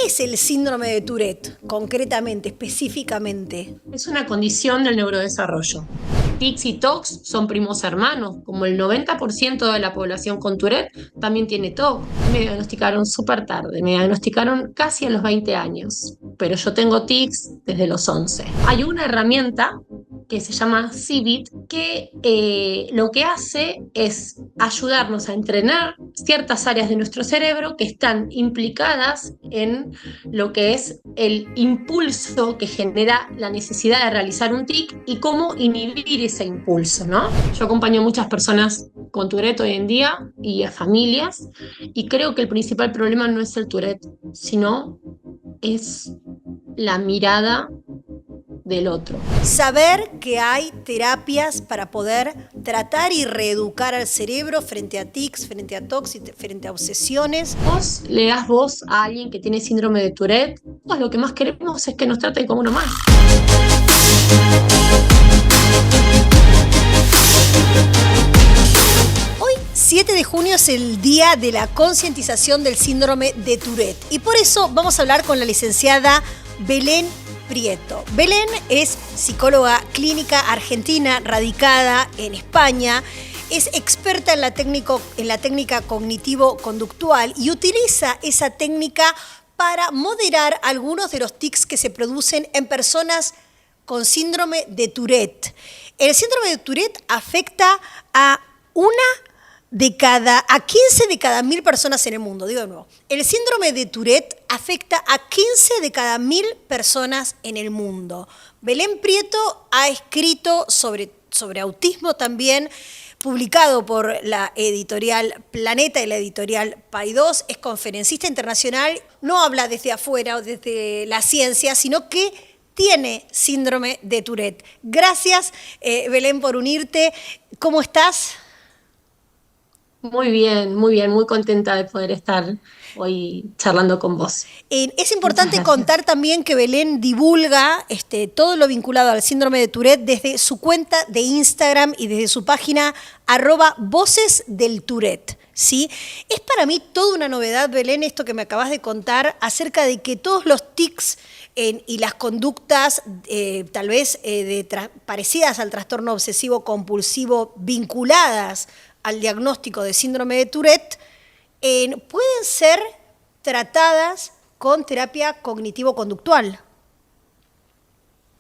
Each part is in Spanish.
es el síndrome de Tourette, concretamente, específicamente? Es una condición del neurodesarrollo. Tics y TOCs son primos hermanos, como el 90% de la población con Tourette también tiene TOC. Me diagnosticaron súper tarde, me diagnosticaron casi a los 20 años, pero yo tengo tics desde los 11. Hay una herramienta que se llama CIVIT, que lo que hace es ayudarnos a entrenar ciertas áreas de nuestro cerebro que están implicadas en lo que es el impulso que genera la necesidad de realizar un tic y cómo inhibir ese impulso, ¿no? Yo acompaño a muchas personas con Tourette hoy en día y a familias, y creo que el principal problema no es el Tourette, sino es la mirada del otro. Saber que hay terapias para poder tratar y reeducar al cerebro frente a tics, frente a tocs y frente a obsesiones. Vos le das voz a alguien que tiene síndrome de Tourette, pues lo que más queremos es que nos traten como uno más. 7 de junio es el día de la concientización del síndrome de Tourette y por eso vamos a hablar con la licenciada Belén Prieto. Belén es psicóloga clínica argentina radicada en España, es experta en la técnica cognitivo-conductual y utiliza esa técnica para moderar algunos de los tics que se producen en personas con síndrome de Tourette. El síndrome de Tourette afecta a 15 de cada 1000 personas en el mundo. Digo de nuevo, el síndrome de Tourette afecta a 15 de cada 1000 personas en el mundo. Belén Prieto ha escrito sobre autismo también, publicado por la editorial Planeta y la editorial Paidós, es conferencista internacional, no habla desde afuera o desde la ciencia, sino que tiene síndrome de Tourette. Gracias, Belén, por unirte. ¿Cómo estás? Muy bien, muy contenta de poder estar hoy charlando con vos. Es Muchas importante gracias. contar también que Belén divulga todo lo vinculado al síndrome de Tourette desde su cuenta de Instagram y desde su página @Voces del Tourette. ¿Sí? Es para mí toda una novedad, Belén, esto que me acabas de contar acerca de que todos los tics y las conductas tal vez parecidas al trastorno obsesivo compulsivo vinculadas al diagnóstico de síndrome de Tourette pueden ser tratadas con terapia cognitivo-conductual.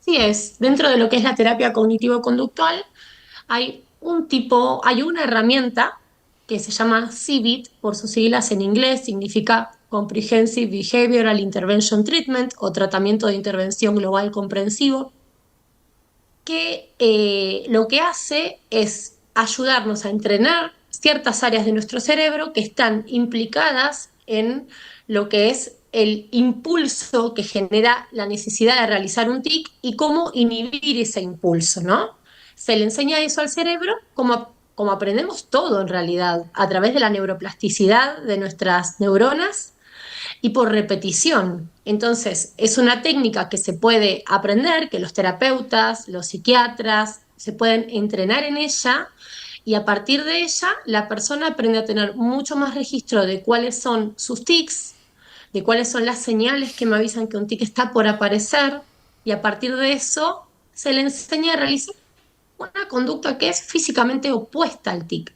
Sí es, dentro de lo que es la terapia cognitivo-conductual hay una herramienta que se llama CBIT, por sus siglas en inglés, significa Comprehensive Behavioral Intervention Treatment o tratamiento de intervención global comprensivo, que lo que hace es ayudarnos a entrenar ciertas áreas de nuestro cerebro que están implicadas en lo que es el impulso que genera la necesidad de realizar un tic y cómo inhibir ese impulso, ¿no? Se le enseña eso al cerebro como aprendemos todo en realidad, a través de la neuroplasticidad de nuestras neuronas y por repetición. Entonces, es una técnica que se puede aprender, que los terapeutas, los psiquiatras se pueden entrenar en ella, y a partir de ella la persona aprende a tener mucho más registro de cuáles son sus tics, de cuáles son las señales que me avisan que un tic está por aparecer, y a partir de eso se le enseña a realizar una conducta que es físicamente opuesta al tic.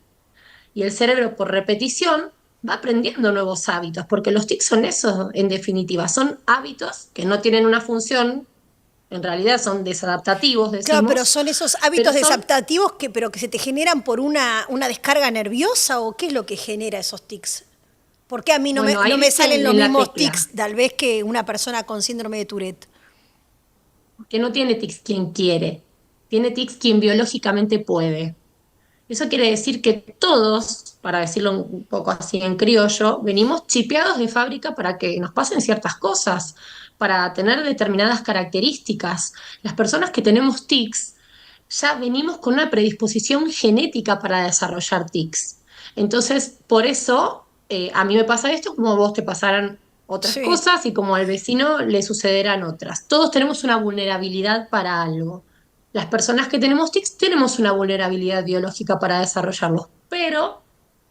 Y el cerebro, por repetición, va aprendiendo nuevos hábitos, porque los tics son eso, en definitiva, son hábitos que no tienen una función, en realidad son desadaptativos, Claro, pero decimos, son esos pero hábitos son, desadaptativos pero que se te generan por una descarga nerviosa, ¿o qué es lo que genera esos tics? ¿Por qué a mí bueno, no ahí me diste salen los en la mismos tecla, tics tal vez que una persona con síndrome de Tourette? que no tiene tics quien quiere, tiene tics quien biológicamente puede. Eso quiere decir que todos, para decirlo un poco así en criollo, venimos chipeados de fábrica para que nos pasen ciertas cosas, para tener determinadas características. Las personas que tenemos tics ya venimos con una predisposición genética para desarrollar tics. Entonces, por eso a mí me pasa esto como a vos te pasarán otras Sí. cosas y como al vecino le sucederán otras. Todos tenemos una vulnerabilidad para algo. Las personas que tenemos tics tenemos una vulnerabilidad biológica para desarrollarlos, pero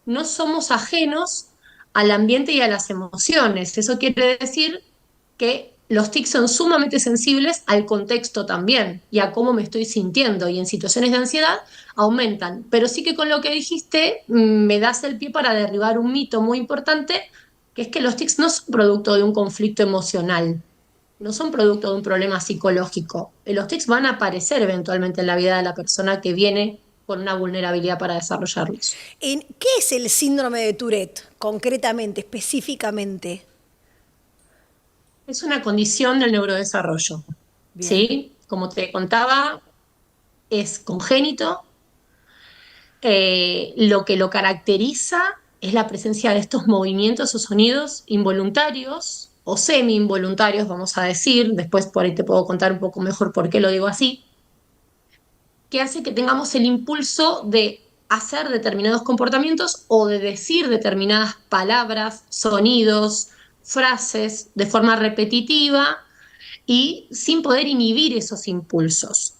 no somos ajenos al ambiente y a las emociones. Eso quiere decir que los tics son sumamente sensibles al contexto también y a cómo me estoy sintiendo y en situaciones de ansiedad aumentan. Pero sí que con lo que dijiste me das el pie para derribar un mito muy importante, que es que los tics no son producto de un conflicto emocional, no son producto de un problema psicológico. Los tics van a aparecer eventualmente en la vida de la persona que viene con una vulnerabilidad para desarrollarlos. ¿Qué es el síndrome de Tourette, concretamente, específicamente? Es una condición del neurodesarrollo, Bien. ¿sí? Como te contaba, es congénito. Lo que lo caracteriza es la presencia de estos movimientos o sonidos involuntarios o semi-involuntarios, vamos a decir. Después por ahí te puedo contar un poco mejor por qué lo digo así, que hace que tengamos el impulso de hacer determinados comportamientos o de decir determinadas palabras, sonidos, frases de forma repetitiva y sin poder inhibir esos impulsos.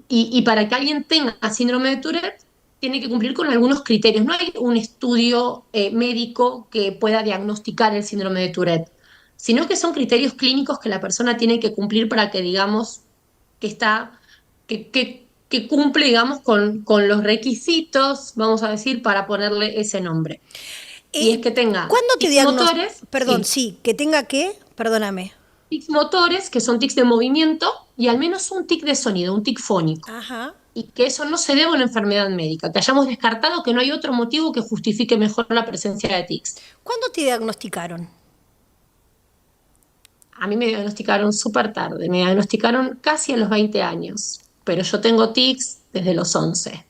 Y para que alguien tenga síndrome de Tourette, tiene que cumplir con algunos criterios. No hay un estudio médico que pueda diagnosticar el síndrome de Tourette, sino que son criterios clínicos que la persona tiene que cumplir para que digamos que está, que cumple, digamos, con los requisitos, vamos a decir, para ponerle ese nombre. Y es Eh, que tenga ¿Cuándo te tics motores, Perdón, sí, sí, que tenga qué, perdóname. tics motores, que son tics de movimiento, y al menos un tic de sonido, un tic fónico. Ajá. Y que eso no se debe a una enfermedad médica, que hayamos descartado que no hay otro motivo que justifique mejor la presencia de tics. ¿Cuándo te diagnosticaron? A mí me diagnosticaron súper tarde, me diagnosticaron casi a los 20 años, pero yo tengo tics desde los 11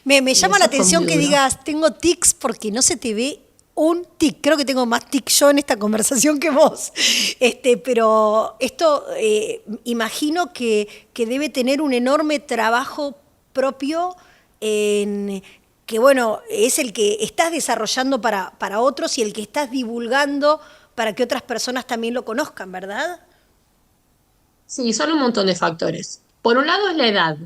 Me y llama la eso fue muy atención que duro. digas, tengo tics porque no se te ve un tic. Creo que tengo más tics yo en esta conversación que vos. Pero esto imagino que debe tener un enorme trabajo propio en que, bueno, es el que estás desarrollando para otros y el que estás divulgando para que otras personas también lo conozcan, ¿verdad? Sí, son un montón de factores. Por un lado es la edad.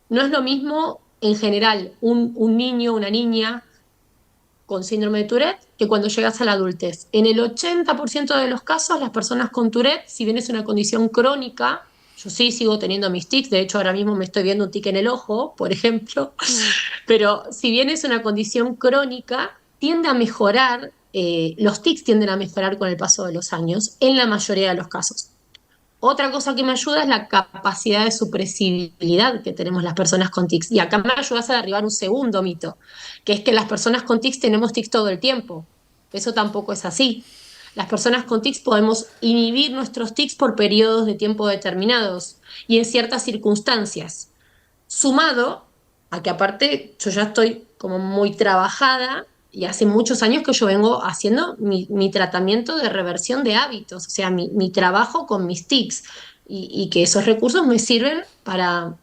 No es lo mismo en general un niño, una niña con síndrome de Tourette que cuando llegas a la adultez. En el 80% de los casos, las personas con Tourette, si bien es una condición crónica, yo sí sigo teniendo mis tics, de hecho ahora mismo me estoy viendo un tic en el ojo, por ejemplo, pero si bien es una condición crónica, tiende a mejorar, los tics tienden a mejorar con el paso de los años, en la mayoría de los casos. Otra cosa que me ayuda es la capacidad de supresibilidad que tenemos las personas con tics. Y acá me ayudas a derribar un segundo mito, que es que las personas con tics tenemos tics todo el tiempo. Eso tampoco es así. Las personas con tics podemos inhibir nuestros tics por periodos de tiempo determinados y en ciertas circunstancias. Sumado a que aparte yo ya estoy como muy trabajada y hace muchos años que yo vengo haciendo mi tratamiento de reversión de hábitos, o sea, mi trabajo con mis tics y que esos recursos me sirven para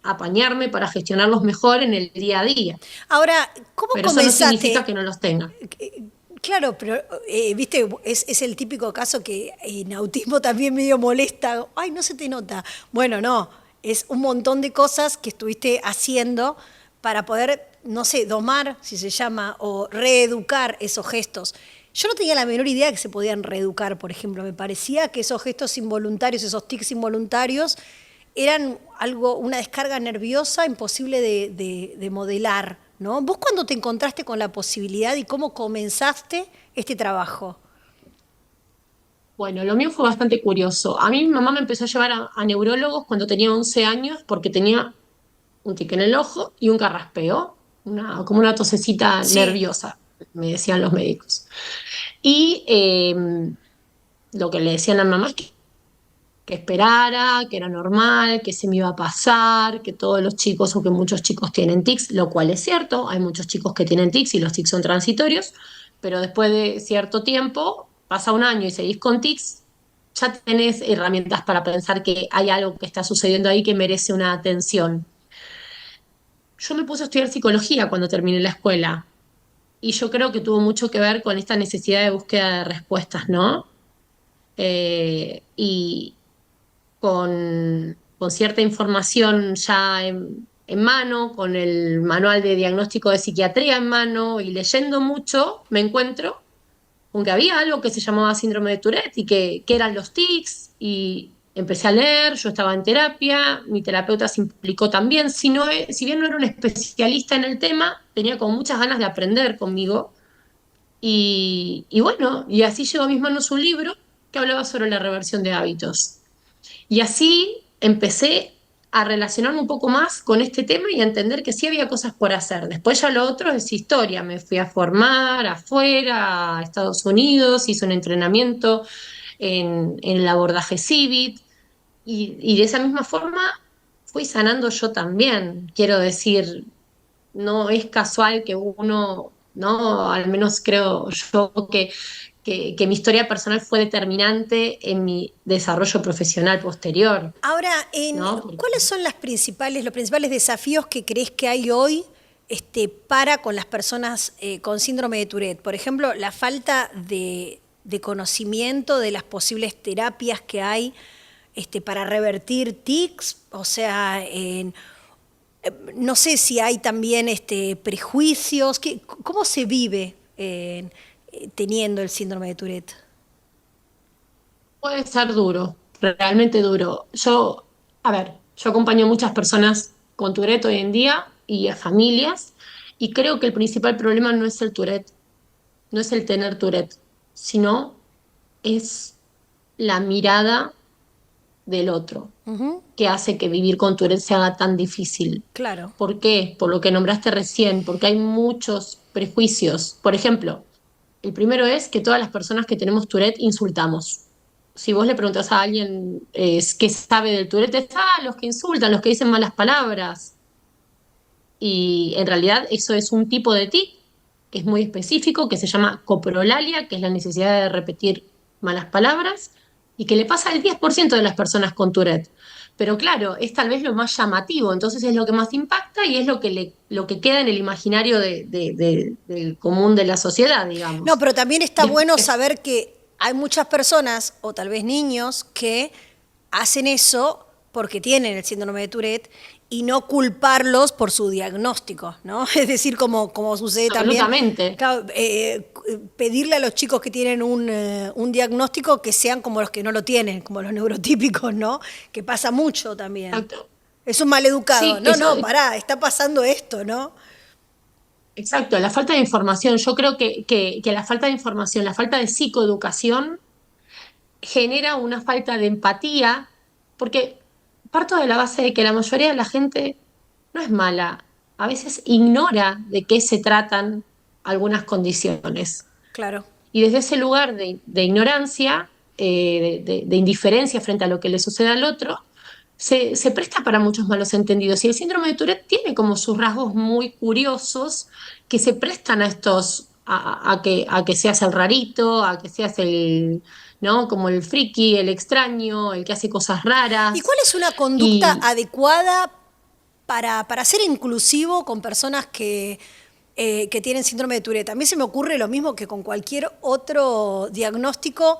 apañarme, para gestionarlos mejor en el día a día. Ahora, ¿cómo Pero eso no significa comenzaste? que no los tenga. Claro, pero viste, es el típico caso que en autismo también medio molesta. Ay, no se te nota. Bueno, no, es un montón de cosas que estuviste haciendo para poder, no sé, domar, si se llama, o reeducar esos gestos. Yo no tenía la menor idea que se podían reeducar, por ejemplo. Me parecía que esos gestos involuntarios, esos tics involuntarios, eran algo, una descarga nerviosa imposible de modelar, ¿no? ¿Vos cuándo te encontraste con la posibilidad y cómo comenzaste este trabajo? Bueno, lo mío fue bastante curioso. A mí mi mamá me empezó a llevar a neurólogos cuando tenía 11 años porque tenía un tic en el ojo y un carraspeo, como una tosecita Sí. nerviosa, me decían los médicos. Y lo que le decían a mamá es que esperara, que era normal, que se me iba a pasar, que todos los chicos o que muchos chicos tienen tics, lo cual es cierto, hay muchos chicos que tienen tics y los tics son transitorios, pero después de cierto tiempo, pasa un año y seguís con tics, ya tenés herramientas para pensar que hay algo que está sucediendo ahí que merece una atención. Yo me puse a estudiar psicología cuando terminé la escuela y yo creo que tuvo mucho que ver con esta necesidad de búsqueda de respuestas, ¿no? Y con cierta información ya en mano, con el manual de diagnóstico de psiquiatría en mano y leyendo mucho, me encuentro con que había algo que se llamaba síndrome de Tourette y que eran los tics, y empecé a leer, yo estaba en terapia, mi terapeuta se implicó también, si bien no era un especialista en el tema, tenía como muchas ganas de aprender conmigo, y bueno, y así llegó a mis manos un libro que hablaba sobre la reversión de hábitos. Y así empecé a relacionarme un poco más con este tema y a entender que sí había cosas por hacer. Después ya lo otro es historia. Me fui a formar afuera, a Estados Unidos, hice un entrenamiento en el abordaje CIVIT, y de esa misma forma fui sanando yo también. Quiero decir, no es casual que uno, ¿no? Al menos creo yo que mi historia personal fue determinante en mi desarrollo profesional posterior, Ahora, ¿no? ¿cuáles son los principales desafíos que crees que hay hoy para con las personas con síndrome de Tourette? Por ejemplo, la falta de conocimiento de las posibles terapias que hay para revertir tics, o sea, no sé si hay también prejuicios. ¿Cómo se vive teniendo el síndrome de Tourette? Puede ser duro, realmente duro. A ver, yo acompaño a muchas personas con Tourette hoy en día y a familias, y creo que el principal problema no es el Tourette, no es el tener Tourette, sino es la mirada del otro, Ujú, que hace que vivir con Tourette se haga tan difícil. claro. ¿Por qué? Por lo que nombraste recién, porque hay muchos prejuicios. Por ejemplo, el primero es que todas las personas que tenemos Tourette insultamos. Si vos le preguntas a alguien qué sabe del Tourette, es, los que insultan, los que dicen malas palabras. Y en realidad eso es un tipo de tic que es muy específico, que se llama coprolalia, que es la necesidad de repetir malas palabras, y que le pasa al 10% de las personas con Tourette. Pero claro, es tal vez lo más llamativo, entonces es lo que más impacta y es lo que queda en el imaginario del común de la sociedad, No, digamos. pero también está bueno Después, saber que hay muchas personas, o tal vez niños, que hacen eso porque tienen el síndrome de Tourette y no culparlos por su diagnóstico, ¿no? Es decir, como sucede también, absolutamente. claro, pedirle a los chicos que tienen un diagnóstico que sean como los que no lo tienen, como los neurotípicos, ¿no? Que pasa mucho también. Exacto. Es un maleducado. Sí, No, eso, no, pará, está pasando esto, ¿no? exacto, la falta de información. Yo creo que la falta de información, la falta de psicoeducación genera una falta de empatía, porque parto de la base de que la mayoría de la gente no es mala, a veces ignora de qué se tratan algunas condiciones. Claro. Y desde ese lugar de ignorancia, de indiferencia frente a lo que le sucede al otro, se presta para muchos malos entendidos. Y el síndrome de Tourette tiene como sus rasgos muy curiosos que se prestan a estos, a que seas el rarito, a que seas el, ¿no? Como el friki, el extraño, el que hace cosas ¿Y raras. cuál es una conducta Y adecuada para ser inclusivo con personas que tienen síndrome de Tourette? A mí se me ocurre lo mismo que con cualquier otro diagnóstico,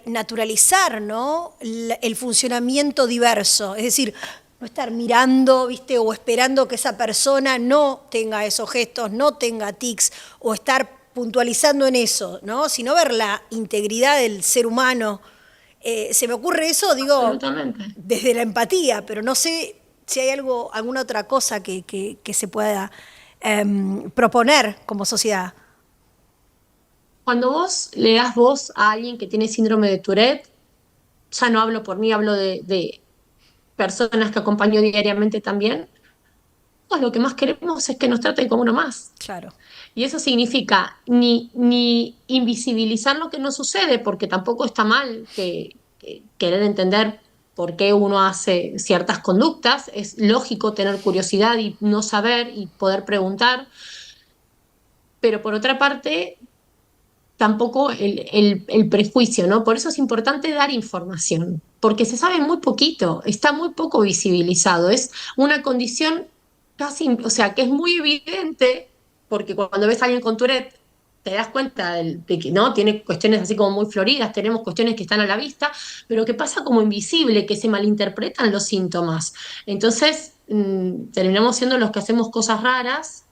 naturalizar, ¿no? El funcionamiento diverso. Es decir, no estar mirando, ¿viste? O esperando que esa persona no tenga esos gestos, no tenga tics, o estar puntualizando en eso, ¿no? Sino ver la integridad del ser humano. Se me ocurre eso, digo, absolutamente. desde la empatía, pero no sé si hay alguna otra cosa que se pueda proponer como sociedad. Cuando vos le das voz a alguien que tiene síndrome de Tourette, ya no hablo por mí, hablo de personas que acompaño diariamente también, pues lo que más queremos es que nos traten como uno más. Claro. Y eso significa ni invisibilizar lo que no sucede, porque tampoco está mal que querer entender por qué uno hace ciertas conductas. Es lógico tener curiosidad y no saber y poder preguntar, pero por otra parte, tampoco el prejuicio, ¿no? Por eso es importante dar información, porque se sabe muy poquito, está muy poco visibilizado. Es una condición casi, o sea, que es muy evidente, porque cuando ves a alguien con Tourette, te das cuenta de que no, tiene cuestiones así como muy floridas, tenemos cuestiones que están a la vista, pero que pasa como invisible, que se malinterpretan los síntomas. Entonces, terminamos siendo los que hacemos cosas raras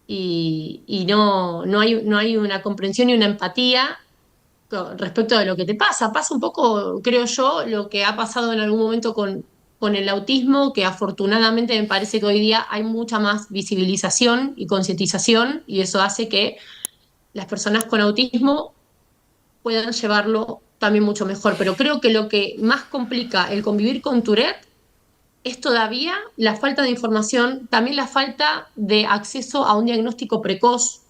y no hay una comprensión y una empatía respecto de lo que te pasa. Pasa un poco, creo yo, lo que ha pasado en algún momento con el autismo, que afortunadamente me parece que hoy día hay mucha más visibilización y concientización, y eso hace que las personas con autismo puedan llevarlo también mucho mejor. Pero creo que lo que más complica el convivir con Tourette es todavía la falta de información, también la falta de acceso a un diagnóstico precoz,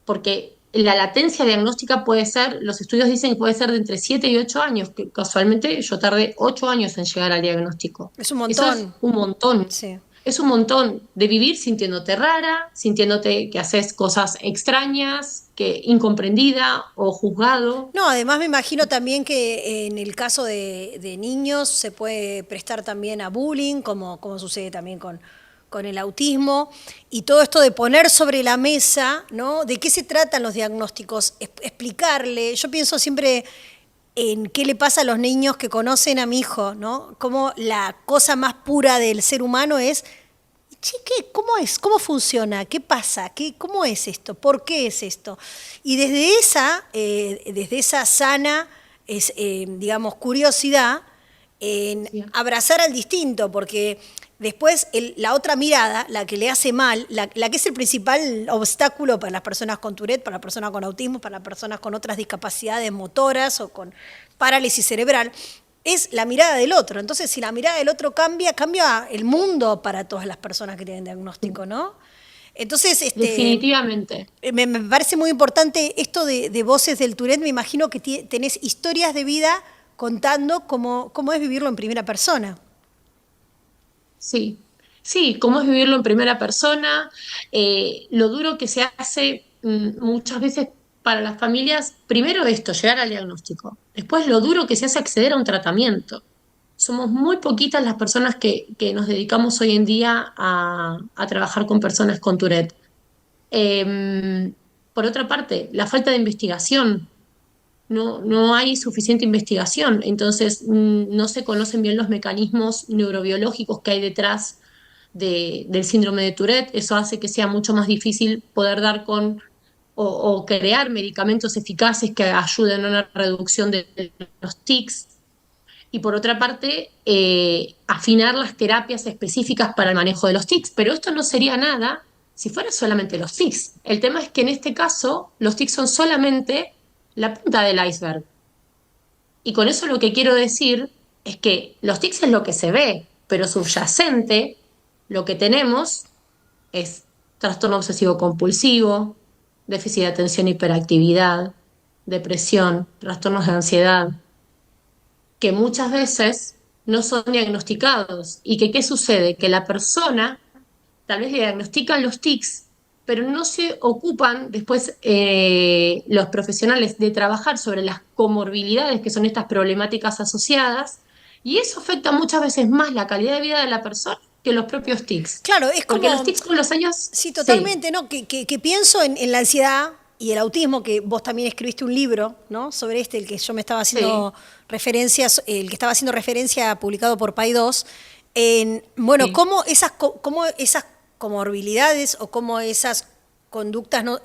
porque la latencia diagnóstica puede ser, los estudios dicen que puede ser de entre 7 y 8 años, que casualmente yo tardé 8 años en llegar al diagnóstico. Es un Eso es montón. un montón. Sí. Es un montón de vivir sintiéndote rara, sintiéndote que haces cosas extrañas, que incomprendida o juzgado. No, además me imagino también que en el caso de niños se puede prestar también a bullying, como sucede también con el autismo, y todo esto de poner sobre la mesa, ¿no? ¿De qué se tratan los diagnósticos? Explicarle. Yo pienso siempre en qué le pasa a los niños que conocen a mi hijo, ¿no? Como la cosa más pura del ser humano es, che, ¿qué? ¿Cómo es? ¿Cómo funciona? ¿Qué pasa? ¿Cómo es esto? ¿Por qué es esto? Y desde esa sana, digamos, curiosidad, en Sí. abrazar al distinto, porque después la otra mirada, la que le hace mal, la que es el principal obstáculo para las personas con Tourette, para las personas con autismo, para las personas con otras discapacidades motoras o con parálisis cerebral, es la mirada del otro. Entonces, si la mirada del otro cambia, cambia el mundo para todas las personas que tienen diagnóstico, ¿no? Entonces, Definitivamente. me parece muy importante esto de Voces del Tourette. Me imagino que tenés historias de vida contando cómo es vivirlo en primera persona. Sí, sí, cómo es vivirlo en primera persona, lo duro que se hace muchas veces para las familias, primero esto, llegar al diagnóstico, después lo duro que se hace acceder a un tratamiento. Somos muy poquitas las personas que nos dedicamos hoy en día a trabajar con personas con Tourette. Por otra parte, la falta de investigación. No hay suficiente investigación, entonces no se conocen bien los mecanismos neurobiológicos que hay detrás del síndrome de Tourette. Eso hace que sea mucho más difícil poder dar con o crear medicamentos eficaces que ayuden a una reducción de los tics. Y por otra parte, afinar las terapias específicas para el manejo de los tics. Pero esto no sería nada si fuera solamente los tics. El tema es que en este caso los tics son solamente la punta del iceberg. Y con eso lo que quiero decir es que los tics es lo que se ve, pero subyacente lo que tenemos es trastorno obsesivo compulsivo, déficit de atención e hiperactividad, depresión, trastornos de ansiedad, que muchas veces no son diagnosticados. ¿Y que qué sucede? Que la persona tal vez le diagnostican los tics, pero no se ocupan después los profesionales de trabajar sobre las comorbilidades, que son estas problemáticas asociadas, y eso afecta muchas veces más la calidad de vida de la persona que los propios tics. Claro, es Porque los como, tics con los años, sí, sí, totalmente, ¿no? Que pienso en la ansiedad y el autismo, que vos también escribiste un libro, ¿no? Sobre el que yo me estaba sí, haciendo referencias, el que estaba haciendo referencia, publicado por Paidós, en, bueno, sí. cómo esas comorbilidades o cómo esas conductas, ¿no?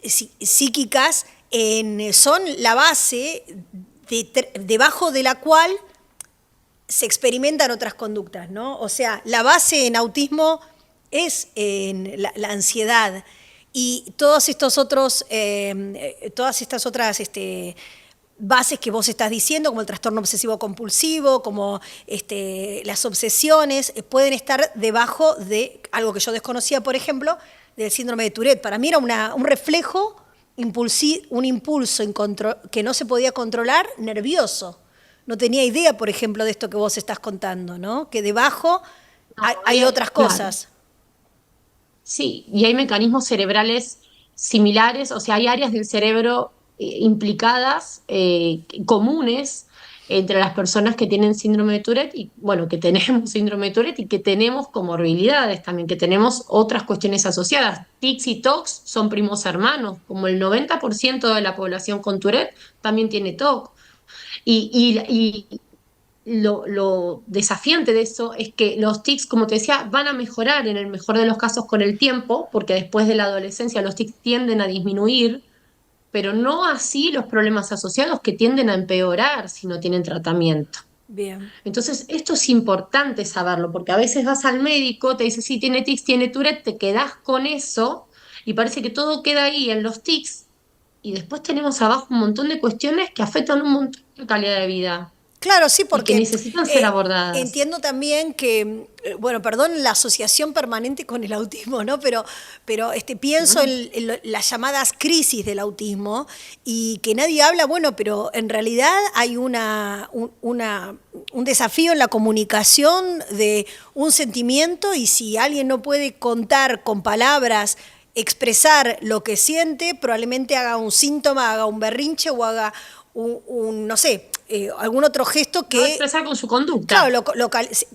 Psíquicas son la base debajo de la cual se experimentan otras conductas, ¿no? O sea, la base en autismo es en la ansiedad y todas estas otras bases que vos estás diciendo, como el trastorno obsesivo compulsivo, como las obsesiones, pueden estar debajo de algo que yo desconocía, por ejemplo, del síndrome de Tourette. Para mí era un reflejo, un impulso que no se podía controlar, nervioso. No tenía idea, por ejemplo, de esto que vos estás contando, ¿no? Que debajo No, hay otras claro. cosas. Sí, y hay mecanismos cerebrales similares, o sea, hay áreas del cerebro implicadas, comunes entre las personas que tienen síndrome de Tourette y, bueno, que tenemos síndrome de Tourette y que tenemos comorbilidades también, que tenemos otras cuestiones asociadas. Tics y TOCs son primos hermanos, como el 90% de la población con Tourette también tiene TOC. Y lo desafiante de eso es que los tics, como te decía, van a mejorar en el mejor de los casos con el tiempo, porque después de la adolescencia los tics tienden a disminuir, pero no así los problemas asociados que tienden a empeorar si no tienen tratamiento. Bien. Entonces, esto es importante saberlo, porque a veces vas al médico, te dice, sí, tiene tics, tiene Tourette, te quedás con eso y parece que todo queda ahí en los tics y después tenemos abajo un montón de cuestiones que afectan un montón de calidad de vida Claro, sí, y que porque necesitan ser abordadas. entiendo también que, bueno, perdón la asociación permanente con el autismo, ¿no? Pero pienso ¿No? en las llamadas crisis del autismo y que nadie habla, bueno, pero en realidad hay un desafío en la comunicación de un sentimiento y si alguien no puede contar con palabras, expresar lo que siente, probablemente haga un síntoma, haga un berrinche o haga no sé, algún otro gesto Lo va a que, expresar con su conducta. claro,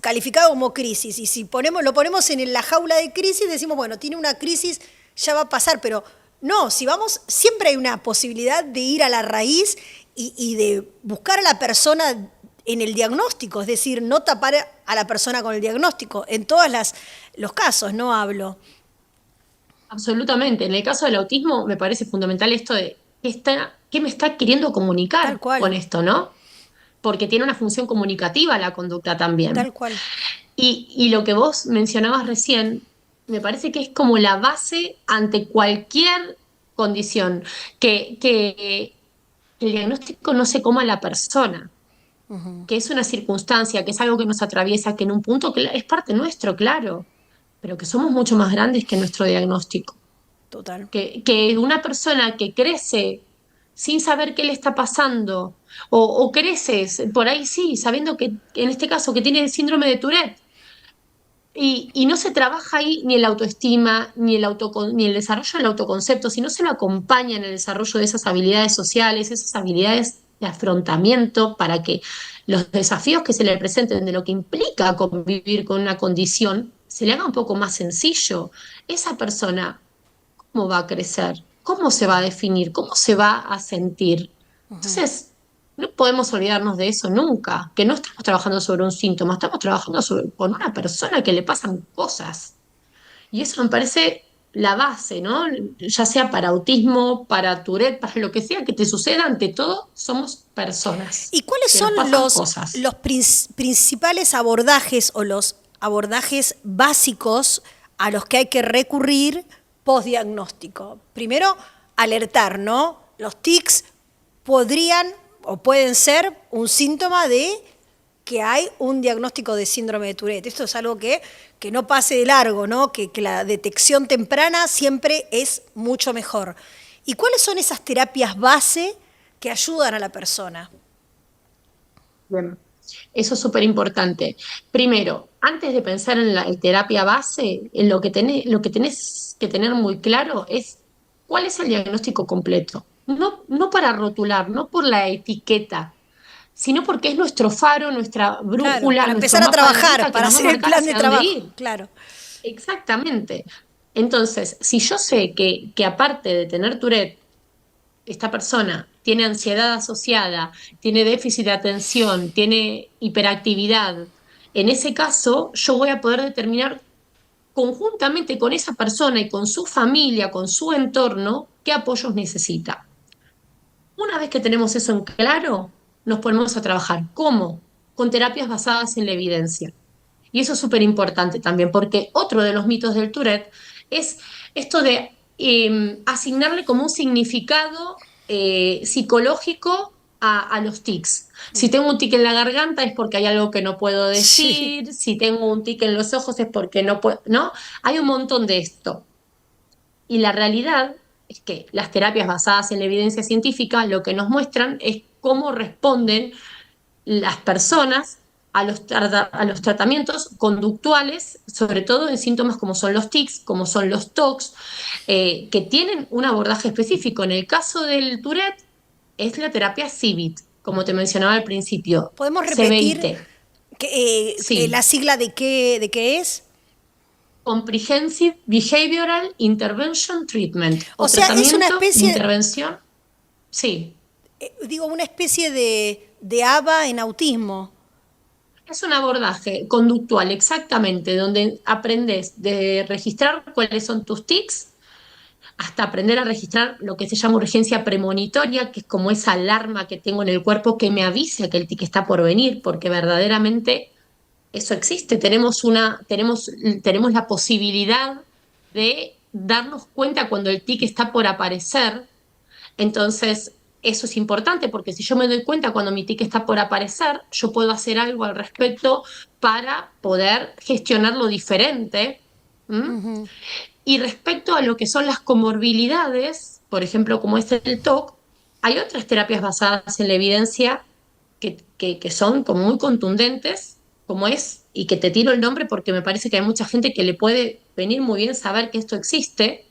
calificado como crisis. Y si lo ponemos en la jaula de crisis, decimos, bueno, tiene una crisis, ya va a pasar, pero no, si vamos, siempre hay una posibilidad de ir a la raíz y de buscar a la persona en el diagnóstico, es decir, no tapar a la persona con el diagnóstico. En todos los casos, no hablo. Absolutamente. En el caso del autismo me parece fundamental esto de qué me está queriendo Tal comunicar con cual, esto, ¿no? Porque tiene una función comunicativa la conducta también. tal cual. Y lo que vos mencionabas recién, me parece que es como la base ante cualquier condición, que el diagnóstico no se coma a la persona, que es una circunstancia, que es algo que nos atraviesa, que en un punto es parte nuestro, claro, pero que somos mucho más grandes que nuestro diagnóstico. Total. Que una persona que crece sin saber qué le está pasando, o creces por ahí sí, sabiendo que en este caso que tiene síndrome de Tourette, y no se trabaja ahí ni el autoestima, ni el desarrollo del autoconcepto, sino se lo acompaña en el desarrollo de esas habilidades sociales, esas habilidades de afrontamiento para que los desafíos que se le presenten de lo que implica convivir con una condición se le haga un poco más sencillo. Esa persona, ¿cómo va a crecer? ¿Cómo se va a definir? ¿Cómo se va a sentir? Entonces, no podemos olvidarnos de eso nunca, que no estamos trabajando sobre un síntoma, estamos trabajando con una persona que le pasan cosas. Y eso me parece la base, ¿no? Ya sea para autismo, para Tourette, para lo que sea que te suceda, ante todo, somos personas ¿Y cuáles que son nos pasan cosas. los principales abordajes o los abordajes básicos a los que hay que recurrir postdiagnóstico? Primero, alertar, ¿no? Los tics podrían o pueden ser un síntoma de que hay un diagnóstico de síndrome de Tourette. Esto es algo que no pase de largo, ¿no? Que la detección temprana siempre es mucho mejor. ¿Y cuáles son esas terapias base que ayudan a la persona? Bien. Eso es súper importante. Primero, antes de pensar en la terapia base, en lo que tenés que tener muy claro es cuál es el diagnóstico completo. No, no para rotular, no por la etiqueta, sino porque es nuestro faro, nuestra Claro, brújula, para nuestro empezar a mapa de trabajar, ruta que para nos va a hacer el marcar plan de hacia dónde trabajo, ir. claro. Exactamente. Entonces, si yo sé que aparte de tener Tourette, esta persona tiene ansiedad asociada, tiene déficit de atención, tiene hiperactividad, en ese caso yo voy a poder determinar conjuntamente con esa persona y con su familia, con su entorno, qué apoyos necesita. Una vez que tenemos eso en claro, nos ponemos a trabajar. ¿Cómo? Con terapias basadas en la evidencia. Y eso es súper importante también, porque otro de los mitos del Tourette es esto de asignarle como un significado psicológico a los tics. Si tengo un tic en la garganta es porque hay algo que no puedo Sí. decir, si tengo un tic en los ojos es porque no puedo, ¿no? Hay un montón de esto. Y la realidad es que las terapias basadas en la evidencia científica lo que nos muestran es cómo responden las personas a los tratamientos conductuales, sobre todo en síntomas como son los tics, como son los TOCs, que tienen un abordaje específico. En el caso del Tourette es la terapia CBIT, como te mencionaba al principio, ¿Podemos repetir CBIT, la sí, sigla de qué es? Comprehensive Behavioral Intervention Treatment, O o sea, es una tratamiento de especie, intervención, sí, digo, una especie de ABA en autismo. Es un abordaje conductual, exactamente, donde aprendes de registrar cuáles son tus tics, hasta aprender a registrar lo que se llama urgencia premonitoria, que es como esa alarma que tengo en el cuerpo que me avisa que el tic está por venir, porque verdaderamente eso existe. Tenemos la posibilidad de darnos cuenta cuando el tic está por aparecer. Entonces, eso es importante porque si yo me doy cuenta cuando mi tic está por aparecer, yo puedo hacer algo al respecto para poder gestionarlo diferente. ¿M? Y respecto a lo que son las comorbilidades, por ejemplo, como es el TOC, hay otras terapias basadas en la evidencia que son como muy contundentes, como es, y que te tiro el nombre porque me parece que hay mucha gente que le puede venir muy bien saber que esto existe,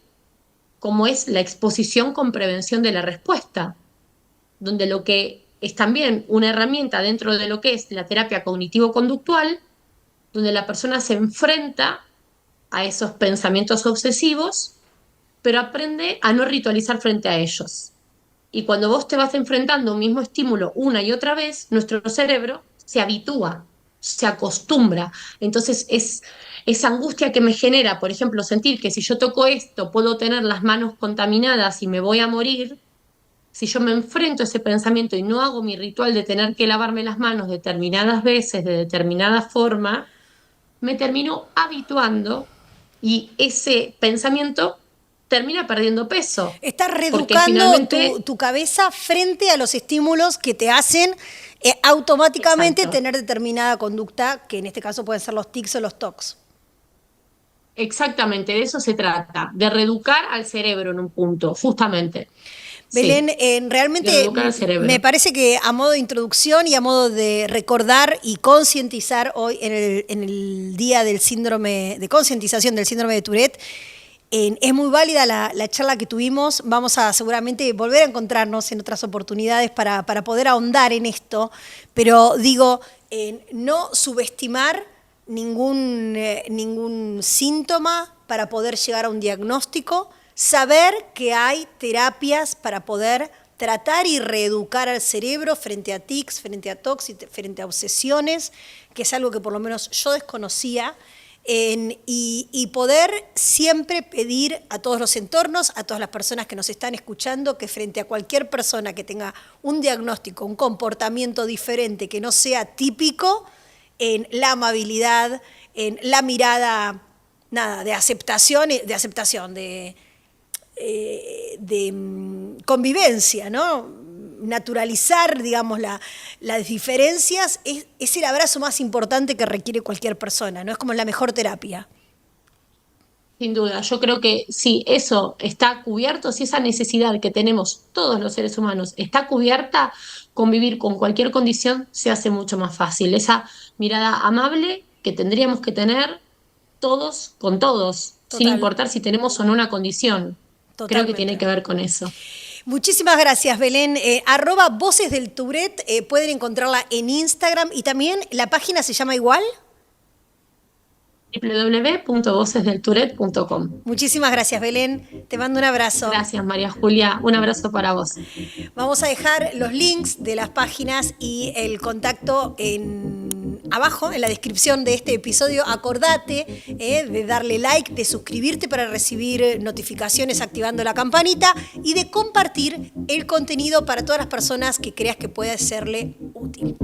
como es la exposición con prevención de la respuesta, donde lo que es también una herramienta dentro de lo que es la terapia cognitivo-conductual, donde la persona se enfrenta a esos pensamientos obsesivos, pero aprende a no ritualizar frente a ellos. Y cuando vos te vas enfrentando a un mismo estímulo una y otra vez, nuestro cerebro se habitúa, se acostumbra. Entonces es esa angustia que me genera, por ejemplo, sentir que si yo toco esto puedo tener las manos contaminadas y me voy a morir. Si yo me enfrento a ese pensamiento y no hago mi ritual de tener que lavarme las manos determinadas veces, de determinada forma, me termino habituando y ese pensamiento termina perdiendo peso. Estás Porque reeducando finalmente, tu cabeza frente a los estímulos que te hacen automáticamente exacto, tener determinada conducta, que en este caso pueden ser los tics o los tocs. exactamente, de eso se trata, de reeducar al cerebro en un punto, justamente. Belén, Sí, de realmente reeducar al me cerebro. parece que a modo de introducción y a modo de recordar y concientizar hoy en el Día del Síndrome, de concientización del síndrome de Tourette, es muy válida la charla que tuvimos. Vamos a seguramente volver a encontrarnos en otras oportunidades para poder ahondar en esto, pero digo, no subestimar ningún síntoma para poder llegar a un diagnóstico, saber que hay terapias para poder tratar y reeducar al cerebro frente a tics, frente a tocs, frente a obsesiones, que es algo que por lo menos yo desconocía, y poder siempre pedir a todos los entornos, a todas las personas que nos están escuchando, que frente a cualquier persona que tenga un diagnóstico, un comportamiento diferente que no sea típico, en la amabilidad, en la mirada, nada, de aceptación, de convivencia, ¿no? Naturalizar, digamos, las diferencias es el abrazo más importante que requiere cualquier persona, ¿no? Es como la mejor terapia. Sin duda, yo creo que si eso está cubierto, si esa necesidad que tenemos todos los seres humanos está cubierta, convivir con cualquier condición se hace mucho más fácil. Esa mirada amable que tendríamos que tener todos con todos, sin Total, importar si tenemos o no una condición. Creo que tiene totalmente. que ver con eso. Muchísimas gracias, Belén. @Voces del Tourette, pueden encontrarla en Instagram y también la página se llama igual. www.vocesdeltourette.com. Muchísimas gracias, Belén. Te mando un abrazo. Gracias, María Julia. Un abrazo para vos. Vamos a dejar los links de las páginas y el contacto abajo, en la descripción de este episodio. Acordate de darle like, de suscribirte para recibir notificaciones activando la campanita y de compartir el contenido para todas las personas que creas que pueda serle útil.